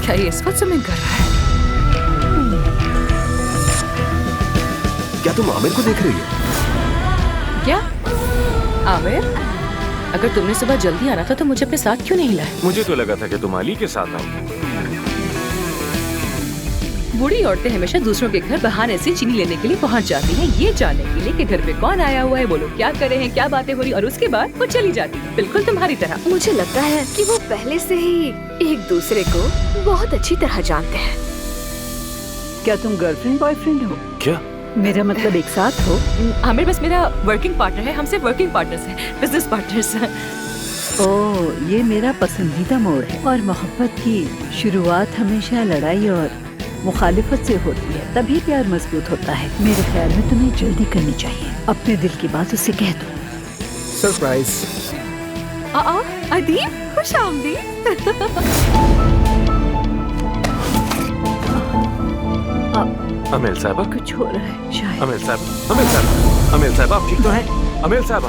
क्या ये इस वक्त स्विमिंग कर रहा है? क्या तुम आमिर को देख रही हो? क्या आमिर, अगर तुमने सुबह जल्दी आना था तो मुझे अपने साथ क्यों नहीं लाया? मुझे तो लगा था कि तुम अली के साथ आओ। बूढ़ी औरतें हमेशा दूसरों के घर बहाने से चीनी लेने के लिए पहुंच जाती हैं, ये जानने के लिए कि घर पे कौन आया हुआ है, वो लोग क्या कर रहे हैं, क्या बातें हो रही, और उसके बाद वो चली जाती है, बिल्कुल तुम्हारी तरह। मुझे लगता है कि वो पहले से ही एक दूसरे को बहुत अच्छी तरह जानते हैं। क्या तुम गर्लफ्रेंड बॉयफ्रेंड हो? क्या? मेरा मतलब एक साथ हो? आमिर बस मेरा वर्किंग पार्टनर है, हम सिर्फ वर्किंग पार्टनर्स हैं, बिजनेस पार्टनर्स हैं। ओह, ये मेरा पसंदीदा मोड़ है। और मोहब्बत की शुरुआत हमेशा लड़ाई और मुखालिफत से होती है, तभी प्यार मजबूत होता है। मेरे ख्याल में तुम्हें जल्दी करनी चाहिए, अपने दिल की बात उससे कह दो। सरप्राइज। अदीब, खुश आमदीद। अमील साहबा, कुछ हो रहा है शायद। अमील साहब, अमील साहब, अमील साहब, आप ठीक तो हैं? अमील साहब,